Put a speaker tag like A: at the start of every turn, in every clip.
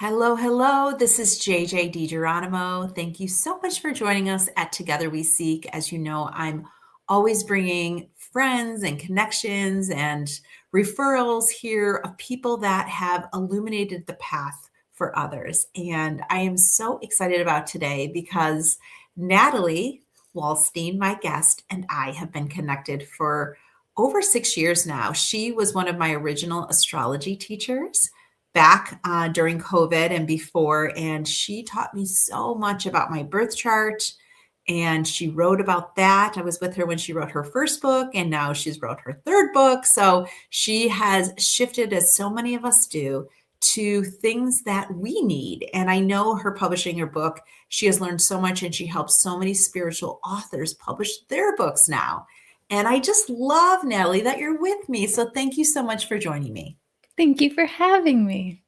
A: Hello, hello. This is JJ DiGeronimo. Thank you so much for joining us at Together We Seek. As you know, I'm always bringing friends and connections and referrals here of people that have illuminated the path for others. And I am so excited about today because Natalie Walstein, my guest, and I have been connected for over 6 years now. She was one of my original astrology teachers back during COVID and before. And she taught me so much about my birth chart. And she wrote about that. I was with her when she wrote her first book, and now she's wrote her third book. So she has shifted, as so many of us do, to things that we need. And I know her publishing her book, she has learned so much, and she helps so many spiritual authors publish their books now. And I just love, Natalie, that you're with me. So thank you so much for joining me.
B: Thank you for having me.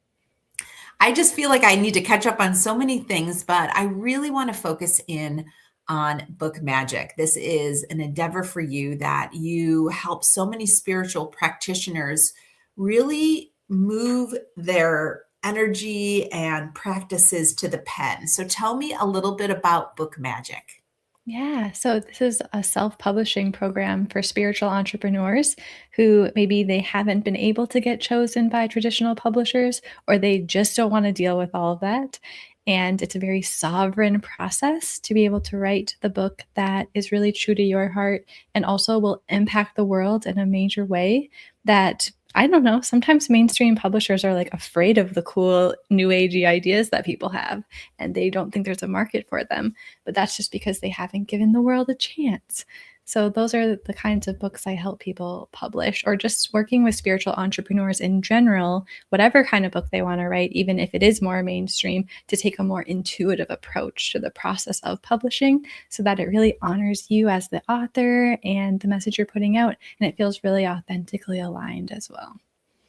A: I just feel like I need to catch up on so many things, but I really want to focus in on book magic. This is an endeavor for you that you help so many spiritual practitioners really move their energy and practices to the pen. So tell me a little bit about book magic.
B: Yeah, so this is a self-publishing program for spiritual entrepreneurs who maybe they haven't been able to get chosen by traditional publishers, or they just don't want to deal with all of that. And it's a very sovereign process to be able to write the book that is really true to your heart and also will impact the world in a major way that I don't know. Sometimes mainstream publishers are like afraid of the cool new agey ideas that people have, and they don't think there's a market for them. But that's just because they haven't given the world a chance. So those are the kinds of books I help people publish, or just working with spiritual entrepreneurs in general, whatever kind of book they want to write, even if it is more mainstream, to take a more intuitive approach to the process of publishing so that it really honors you as the author and the message you're putting out, and it feels really authentically aligned as well.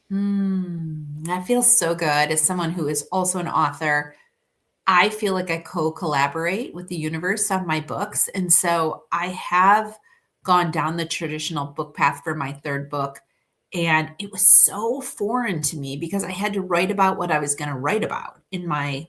A: That feels so good. As someone who is also an author, I feel like I co-collaborate with the universe on my books. And so I have gone down the traditional book path for my third book. And it was so foreign to me because I had to write about what I was going to write about in my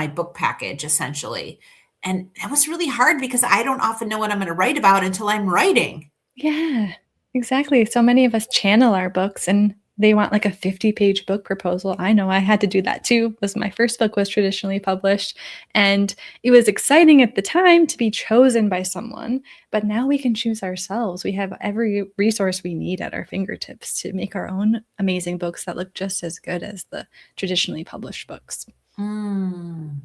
A: book package, essentially. And that was really hard because I don't often know what I'm going to write about until I'm writing.
B: Yeah, exactly. So many of us channel our books and they want like a 50-page book proposal. I know I had to do that too. Was my first book was traditionally published, and it was exciting at the time to be chosen by someone, but now we can choose ourselves. We have every resource we need at our fingertips to make our own amazing books that look just as good as the traditionally published books.
A: Mm.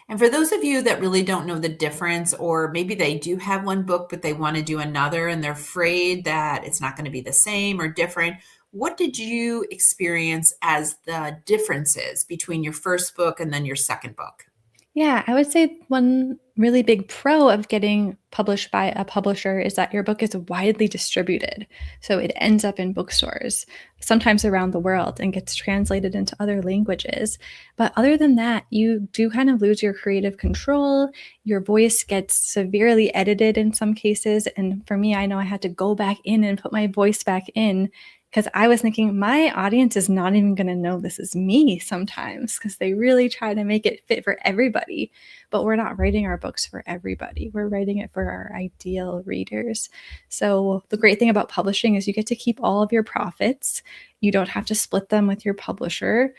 A: And for those of you that really don't know the difference, or maybe they do have one book, but they want to do another and they're afraid that it's not going to be the same or different, what did you experience as the differences between your first book and then your second book?
B: Yeah, I would say one really big pro of getting published by a publisher is that your book is widely distributed. So it ends up in bookstores, sometimes around the world, and gets translated into other languages. But other than that, you do kind of lose your creative control. Your voice gets severely edited in some cases. And for me, I know I had to go back in and put my voice back in because I was thinking my audience is not even going to know this is me sometimes because they really try to make it fit for everybody. But we're not writing our books for everybody. We're writing it for our ideal readers. So the great thing about publishing is you get to keep all of your profits. You don't have to split them with your publisher.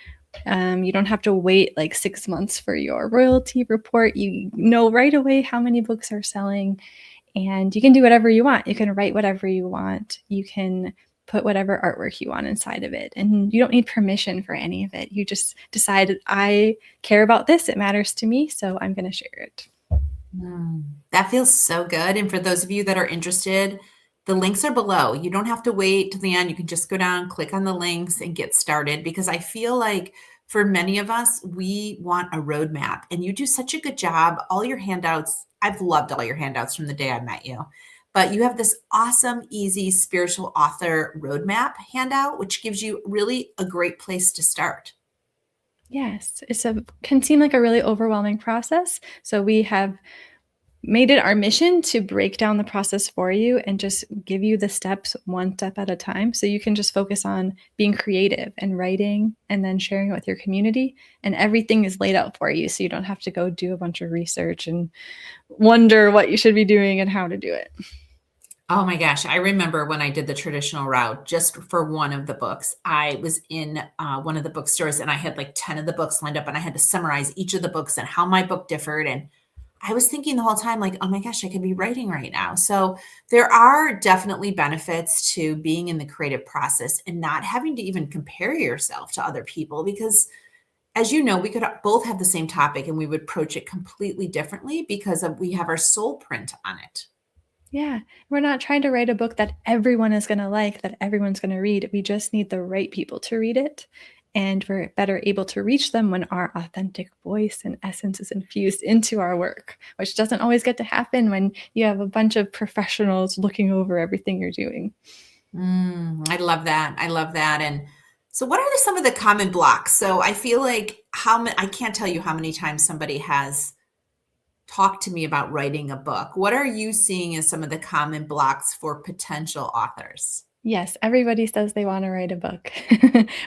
B: You don't have to wait like 6 months for your royalty report. You know right away how many books are selling, and you can do whatever you want. You can write whatever you want. You can put whatever artwork you want inside of it. And you don't need permission for any of it. You just decide, I care about this. It matters to me. So I'm going to share it.
A: That feels so good. And for those of you that are interested, the links are below. You don't have to wait to the end. You can just go down, click on the links, and get started, because I feel like for many of us, we want a roadmap. And you do such a good job. All your handouts, I've loved all your handouts from the day I met you. But you have this awesome, easy spiritual author roadmap handout, which gives you really a great place to start.
B: Yes, can seem like a really overwhelming process. So we have made it our mission to break down the process for you and just give you the steps one step at a time. So you can just focus on being creative and writing and then sharing it with your community. And everything is laid out for you. So you don't have to go do a bunch of research and wonder what you should be doing and how to do it.
A: Oh my gosh. I remember when I did the traditional route just for one of the books. I was in one of the bookstores and I had like 10 of the books lined up and I had to summarize each of the books and how my book differed. And I was thinking the whole time, like, oh my gosh, I could be writing right now. So there are definitely benefits to being in the creative process and not having to even compare yourself to other people because, as you know, we could both have the same topic and we would approach it completely differently because we have our soul print on it.
B: Yeah, we're not trying to write a book that everyone is going to like, that everyone's going to read. We just need the right people to read it. And we're better able to reach them when our authentic voice and essence is infused into our work, which doesn't always get to happen when you have a bunch of professionals looking over everything you're doing.
A: I love that. I love that. And so, what are some of the common blocks? So, I feel like I can't tell you how many times somebody has talked to me about writing a book. What are you seeing as some of the common blocks for potential authors?
B: Yes, everybody says they want to write a book,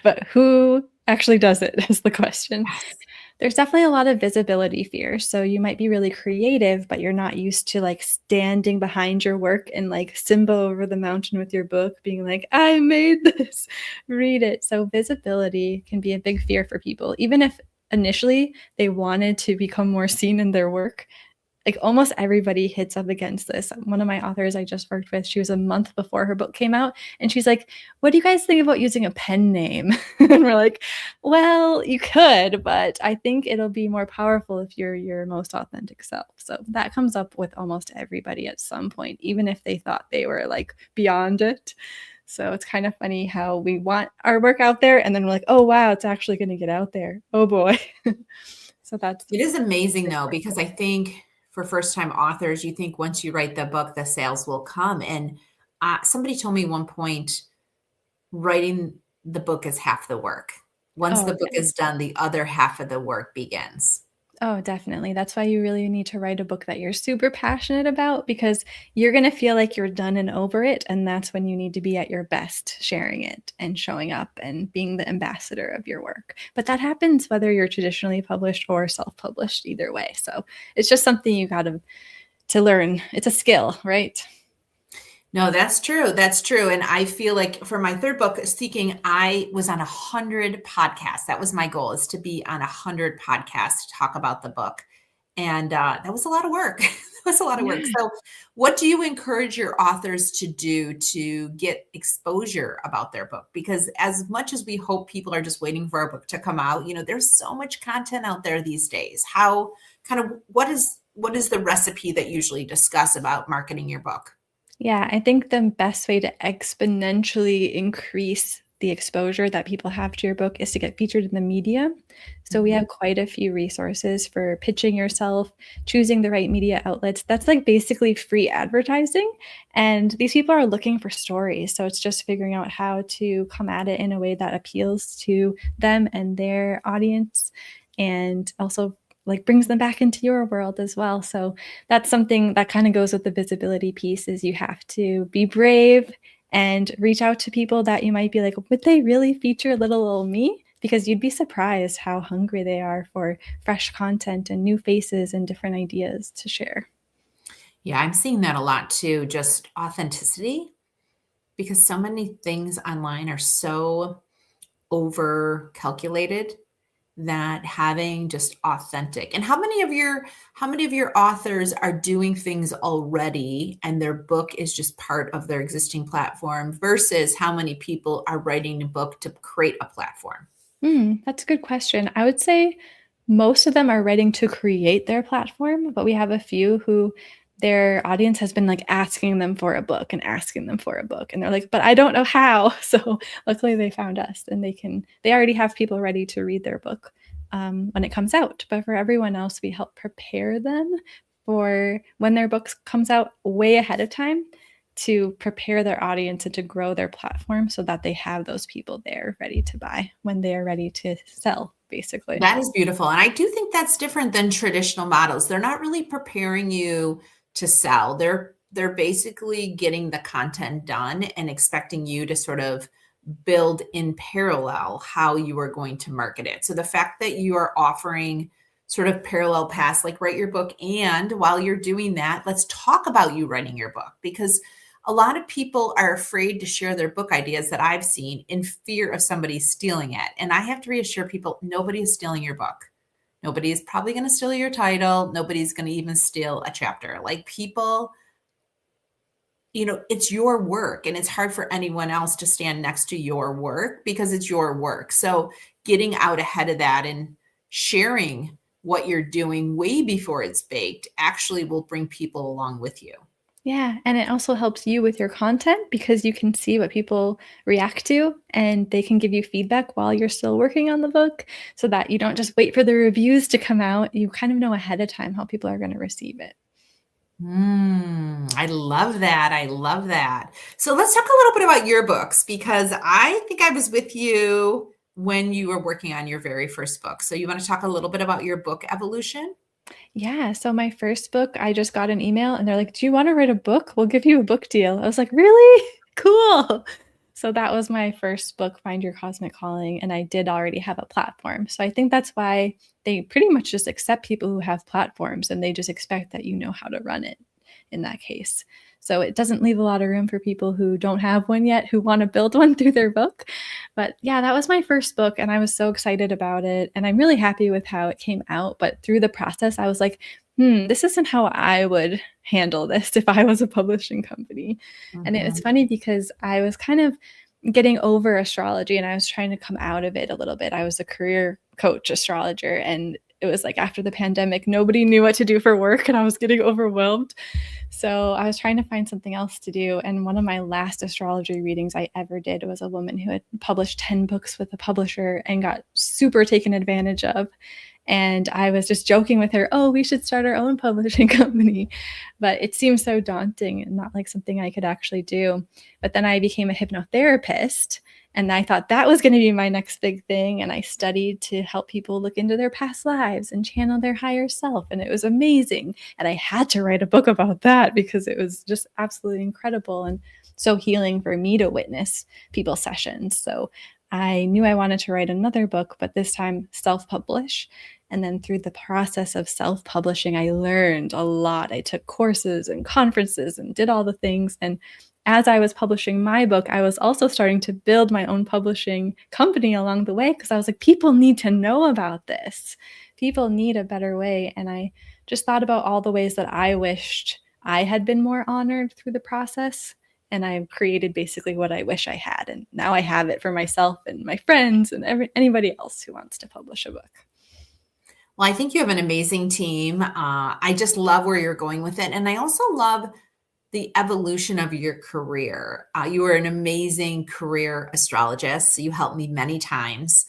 B: but who actually does it is the question.
A: Yes.
B: There's definitely a lot of visibility fear. So you might be really creative, but you're not used to like standing behind your work and like Simba over the mountain with your book, being like, I made this, read it. So visibility can be a big fear for people, even if initially they wanted to become more seen in their work. Like almost everybody hits up against this. One of my authors I just worked with, she was a month before her book came out, and she's like, what do you guys think about using a pen name? And we're like, well, you could, but I think it'll be more powerful if you're your most authentic self. So that comes up with almost everybody at some point, even if they thought they were like beyond it. So it's kind of funny how we want our work out there and then we're like, oh wow, it's actually going to get out there. Oh boy. So that's
A: It is amazing though, because I think for first time authors, you think once you write the book, the sales will come. And somebody told me one point, writing the book is half the work. Once
B: oh
A: the book
B: yeah.
A: is done, the other half of the work begins.
B: Oh, definitely. That's why you really need to write a book that you're super passionate about because you're going to feel like you're done and over it. And that's when you need to be at your best sharing it and showing up and being the ambassador of your work. But that happens whether you're traditionally published or self published, either way. So it's just something you got to learn. It's a skill, right?
A: No, that's true. That's true. And I feel like for my third book, Seeking, I was on 100 podcasts. That was my goal, is to be on 100 podcasts to talk about the book. And that was a lot of work. That was a lot of work.
B: Yeah.
A: So what do you encourage your authors to do to get exposure about their book? Because as much as we hope people are just waiting for our book to come out, there's so much content out there these days. How what is the recipe that you usually discuss about marketing your book?
B: Yeah, I think the best way to exponentially increase the exposure that people have to your book is to get featured in the media. So we
A: Mhm.
B: have quite a few resources for pitching yourself, choosing the right media outlets. That's like basically free advertising. And these people are looking for stories. So it's just figuring out how to come at it in a way that appeals to them and their audience and also like brings them back into your world as well. So that's something that kind of goes with the visibility piece is you have to be brave and reach out to people that you might be like, would they really feature little old me? Because you'd be surprised how hungry they are for fresh content and new faces and different ideas to share.
A: Yeah, I'm seeing that a lot too, just authenticity, because so many things online are so over calculated that having just authentic. And how many of your authors are doing things already and their book is just part of their existing platform versus how many people are writing a book to create a platform?
B: That's a good question. I would say most of them are writing to create their platform, but we have a few who their audience has been like asking them for a book and asking them for a book. And they're like, but I don't know how. So luckily they found us and they already have people ready to read their book when it comes out. But for everyone else, we help prepare them for when their book comes out way ahead of time to prepare their audience and to grow their platform so that they have those people there ready to buy when they are ready to sell. basically.
A: That is beautiful. And I do think that's different than traditional models. They're not really preparing you to sell. They're basically getting the content done and expecting you to sort of build in parallel how you are going to market it. So the fact that you are offering sort of parallel paths, like write your book, and while you're doing that, let's talk about you writing your book, because a lot of people are afraid to share their book ideas that I've seen in fear of somebody stealing it. And I have to reassure people, nobody is stealing your book. Nobody is probably going to steal your title. Nobody's going to even steal a chapter. Like people, it's your work, and it's hard for anyone else to stand next to your work because it's your work. So getting out ahead of that and sharing what you're doing way before it's baked actually will bring people along with you.
B: Yeah, and it also helps you with your content because you can see what people react to and they can give you feedback while you're still working on the book so that you don't just wait for the reviews to come out. You kind of know ahead of time how people are going to receive it.
A: I love that. I love that. So let's talk a little bit about your books, because I think I was with you when you were working on your very first book. So you want to talk a little bit about your book evolution?
B: Yeah, so my first book, I just got an email and they're like, "Do you want to write a book? We'll give you a book deal." I was like, "Really? Cool." So that was my first book, Find Your Cosmic Calling, and I did already have a platform. So I think that's why they pretty much just accept people who have platforms and they just expect that you know how to run it in that case. So it doesn't leave a lot of room for people who don't have one yet who want to build one through their book. But yeah, that was my first book and I was so excited about it. And I'm really happy with how it came out. But through the process, I was like, this isn't how I would handle this if I was a publishing company. And it's
A: Mhm.
B: funny because I was kind of getting over astrology and I was trying to come out of it a little bit. I was a career coach astrologer and it was like after the pandemic, nobody knew what to do for work and I was getting overwhelmed. So I was trying to find something else to do. And one of my last astrology readings I ever did was a woman who had published 10 books with a publisher and got super taken advantage of. And I was just joking with her, "Oh, we should start our own publishing company." But it seemed so daunting and not like something I could actually do. But then I became a hypnotherapist and I thought that was going to be my next big thing. And I studied to help people look into their past lives and channel their higher self. And it was amazing. And I had to write a book about that because it was just absolutely incredible and so healing for me to witness people's sessions. So I knew I wanted to write another book, but this time self publish. And then through the process of self publishing, I learned a lot. I took courses and conferences and did all the things. And as I was publishing my book, I was also starting to build my own publishing company along the way because I was like, people need to know about this. People need a better way. And I just thought about all the ways that I wished I had been more honored through the process. And I created basically what I wish I had. And now I have it for myself and my friends and anybody else who wants to publish a book.
A: Well, I think you have an amazing team. I just love where you're going with it. And I also love the evolution of your career. You are an amazing career astrologist. You helped me many times.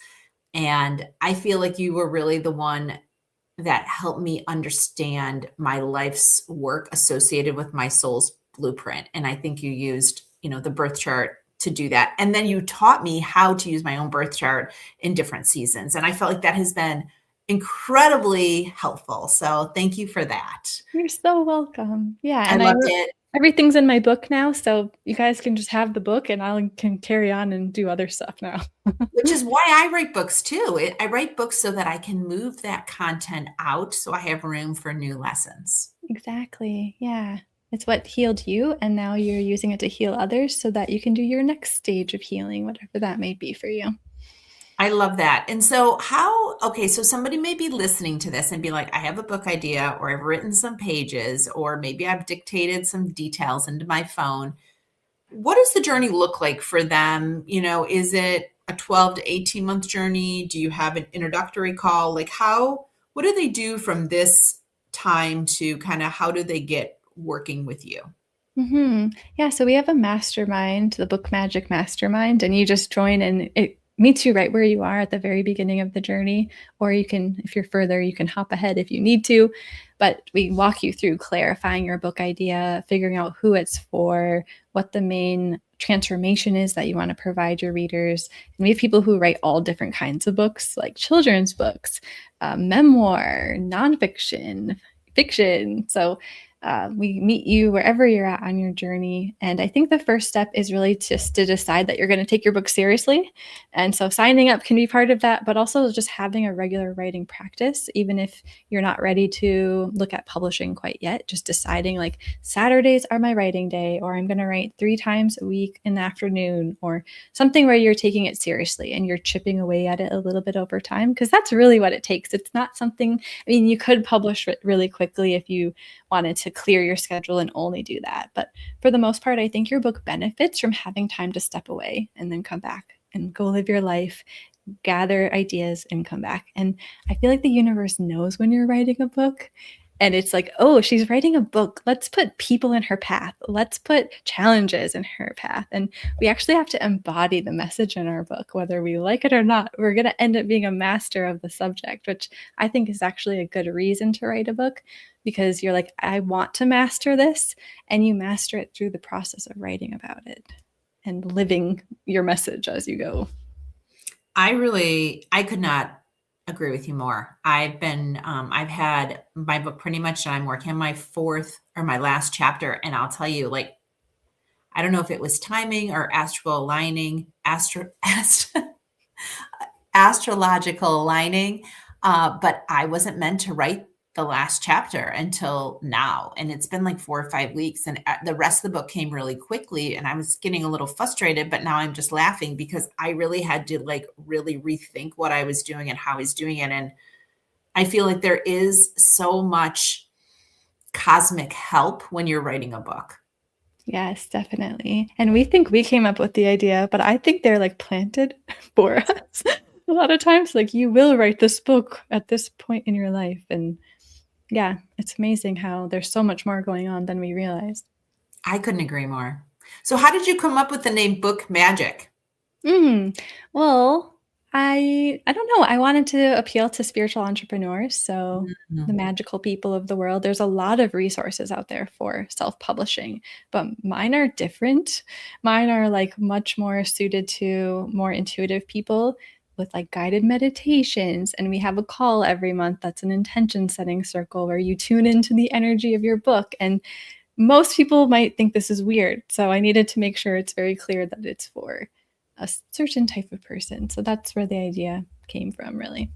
A: And I feel like you were really the one that helped me understand my life's work associated with my soul's blueprint. And I think you used, the birth chart to do that. And then you taught me how to use my own birth chart in different seasons. And I felt like that has been incredibly helpful. So thank you for that.
B: You're so welcome. Yeah,
A: I
B: and
A: loved it.
B: everything's in my book now, so you guys can just have the book and I can carry on and do other stuff now.
A: Which is why I write books too. I write books so that I can move that content out so I have room for new lessons.
B: Exactly. Yeah. It's what healed you, and now you're using it to heal others so that you can do your next stage of healing, whatever that may be for you.
A: I love that. And so okay, so somebody may be listening to this and be like, I have a book idea, or I've written some pages, or maybe I've dictated some details into my phone. What does the journey look like for them? Is it a 12 to 18-month journey? Do you have an introductory call? Like what do they do from this time to kind of how do they get working with you?
B: Yeah, so we have a mastermind, the Book Magic Mastermind, and you just join and it meets you right where you are at the very beginning of the journey. Or you can, if you're further, you can hop ahead if you need to. But we walk you through clarifying your book idea, figuring out who it's for, what the main transformation is that you want to provide your readers. And we have people who write all different kinds of books, like children's books, memoir, nonfiction, fiction. So we meet you wherever you're at on your journey. And I think the first step is really just to decide that you're going to take your book seriously. And so signing up can be part of that, but also just having a regular writing practice, even if you're not ready to look at publishing quite yet, just deciding like Saturdays are my writing day, or I'm going to write 3 times a week in the afternoon, or something where you're taking it seriously and you're chipping away at it a little bit over time, because that's really what it takes. It's not something, I mean, you could publish it really quickly if you wanted to clear your schedule and only do that. But for the most part, I think your book benefits from having time to step away and then come back and go live your life, gather ideas and come back. And I feel like the universe knows when you're writing a book. And it's like, oh, she's writing a book. Let's put people in her path. Let's put challenges in her path. And we actually have to embody the message in our book, whether we like it or not. We're going to end up being a master of the subject, which I think is actually a good reason to write a book, because you're like, I want to master this. And you master it through the process of writing about it and living your message as you go.
A: I could not agree with you more. I've had my book pretty much done. I'm working on my 4th or my last chapter. And I'll tell you, like, I don't know if it was timing or astrological aligning, but I wasn't meant to write the last chapter until now. And it's been like 4 or 5 weeks. And the rest of the book came really quickly. And I was getting a little frustrated, but now I'm just laughing because I really had to like really rethink what I was doing and how I was doing it. And I feel like there is so much cosmic help when you're writing a book.
B: Yes, definitely. And we think we came up with the idea, but I think they're like planted for us. A lot of times, like, you will write this book at this point in your life. And yeah, it's amazing how there's so much more going on than we realized.
A: I couldn't agree more. So how did you come up with the name Book Magic?
B: Well, I don't know. I wanted to appeal to spiritual entrepreneurs, so the
A: Mhm.
B: magical people of the world. There's a lot of resources out there for self-publishing, but mine are different. Mine are like much more suited to more intuitive people with like guided meditations, and we have a call every month that's an intention setting circle where you tune into the energy of your book. And most people might think this is weird, so I needed to make sure it's very clear that it's for a certain type of person. So that's where the idea came from, really.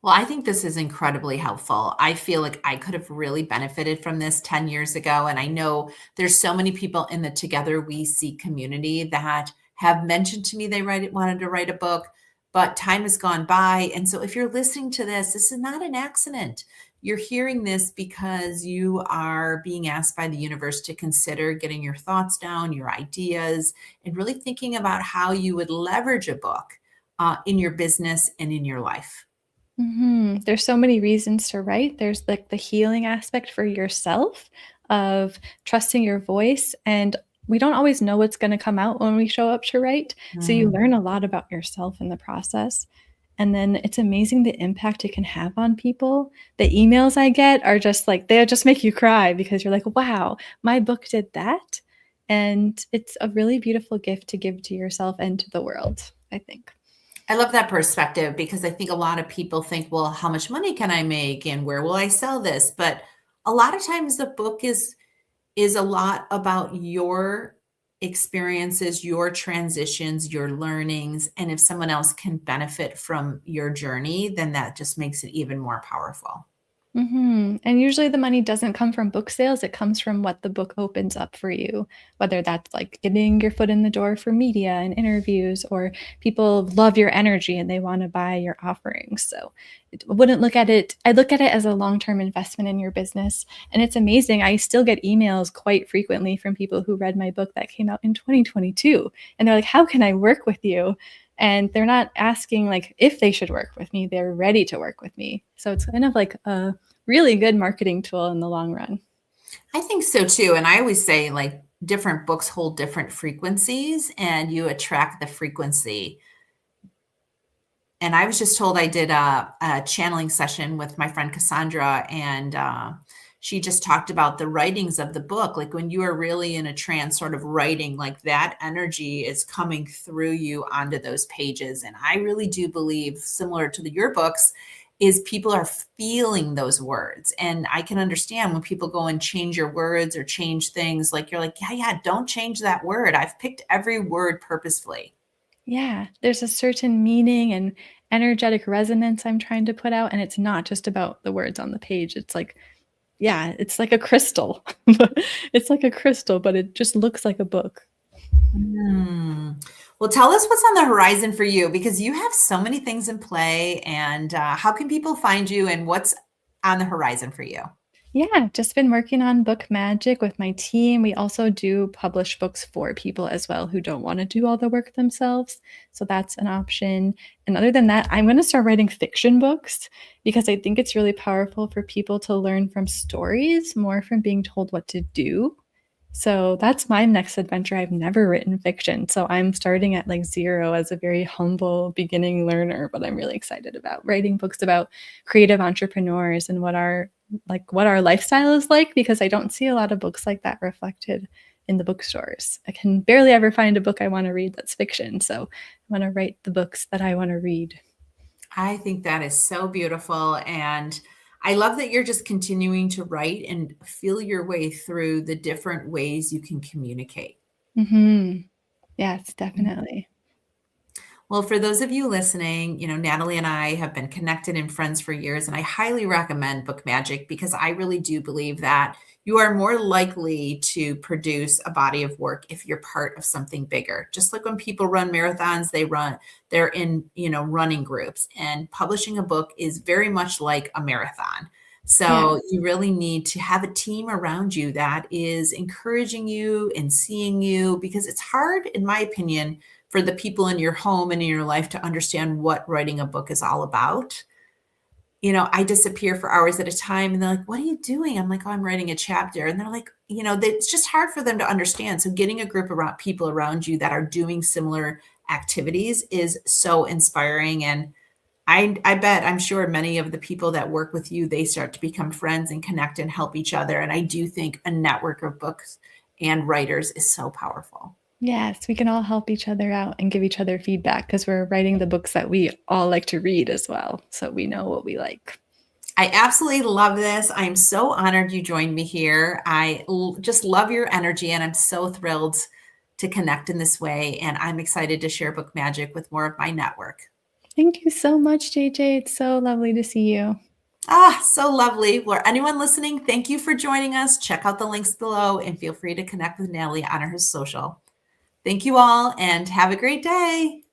A: Well, I think this is incredibly helpful. I feel like I could have really benefited from this 10 years ago. And I know there's so many people in the Together We Seek community that have mentioned to me they wanted to write a book, but time has gone by. And so if you're listening to this, this is not an accident. You're hearing this because you are being asked by the universe to consider getting your thoughts down, your ideas, and really thinking about how you would leverage a book in your business and in your life.
B: There's so many reasons to write. There's like the healing aspect for yourself of trusting your voice. And we don't always know what's going to come out when we show up to write. So you
A: Mm.
B: learn a lot about yourself in the process. And then it's amazing the impact it can have on people. The emails I get are just like, they just make you cry because you're like, wow, my book did that. And it's a really beautiful gift to give to yourself and to the world, I think.
A: I love that perspective because I think a lot of people think, well, how much money can I make and where will I sell this? But a lot of times the book is a lot about your experiences, your transitions, your learnings, and if someone else can benefit from your journey, then that just makes it even more powerful.
B: And usually the money doesn't come from book sales. It comes from what the book opens up for you, whether that's like getting your foot in the door for media and interviews, or people love your energy and they want to buy your offerings. So I look at it as a long-term investment in your business. And it's amazing. I still get emails quite frequently from people who read my book that came out in 2022. And they're like, how can I work with you? And they're not asking like if they should work with me, they're ready to work with me. So it's kind of like a really good marketing tool in the long run.
A: I think so too. And I always say, like, different books hold different frequencies and you attract the frequency. And I was just told I did a channeling session with my friend Cassandra, and she just talked about the writings of the book. Like when you are really in a trance sort of writing, like that energy is coming through you onto those pages. And I really do believe, similar to your books, is people are feeling those words. And I can understand when people go and change your words or change things, like you're like, yeah, don't change that word. I've picked every word purposefully.
B: Yeah, there's a certain meaning and energetic resonance I'm trying to put out, and it's not just about the words on the page. It's like, yeah, it's like a crystal. It's like a crystal, but it just looks like a book.
A: Mm. Well, tell us what's on the horizon for you, because you have so many things in play. And how can people find you and what's on the horizon for you?
B: Yeah, just been working on book magic with my team. We also do publish books for people as well who don't want to do all the work themselves. So that's an option. And other than that, I'm going to start writing fiction books because I think it's really powerful for people to learn from stories more from being told what to do. So that's my next adventure. I've never written fiction. So I'm starting at like zero as a very humble beginning learner, but I'm really excited about writing books about creative entrepreneurs and what our lifestyle is like, because I don't see a lot of books like that reflected in the bookstores. I can barely ever find a book I want to read that's fiction. So I want to write the books that I want to read.
A: I think that is so beautiful. And I love that you're just continuing to write and feel your way through the different ways you can communicate.
B: Yes, definitely.
A: Well, for those of you listening, Natalie and I have been connected and friends for years, and I highly recommend Book Magic because I really do believe that you are more likely to produce a body of work if you're part of something bigger. Just like when people run marathons, they're in, running groups, and publishing a book is very much like a marathon.
B: Yeah.
A: So you really need to have a team around you that is encouraging you and seeing you, because it's hard, in my opinion, for the people in your home and in your life to understand what writing a book is all about. I disappear for hours at a time and they're like, "What are you doing?" I'm like, "Oh, I'm writing a chapter." And they're like, it's just hard for them to understand. So getting a group around people around you that are doing similar activities is so inspiring. And I bet, I'm sure many of the people that work with you, they start to become friends and connect and help each other. And I do think a network of books and writers is so powerful.
B: Yes, we can all help each other out and give each other feedback because we're writing the books that we all like to read as well. So we know what we like.
A: I absolutely love this. I'm so honored you joined me here. Just love your energy, and I'm so thrilled to connect in this way. And I'm excited to share Book Magic with more of my network.
B: Thank you so much, JJ. It's so lovely to see you.
A: Ah, so lovely. Well, anyone listening, thank you for joining us. Check out the links below and feel free to connect with Natalie on her social. Thank you all and have a great day.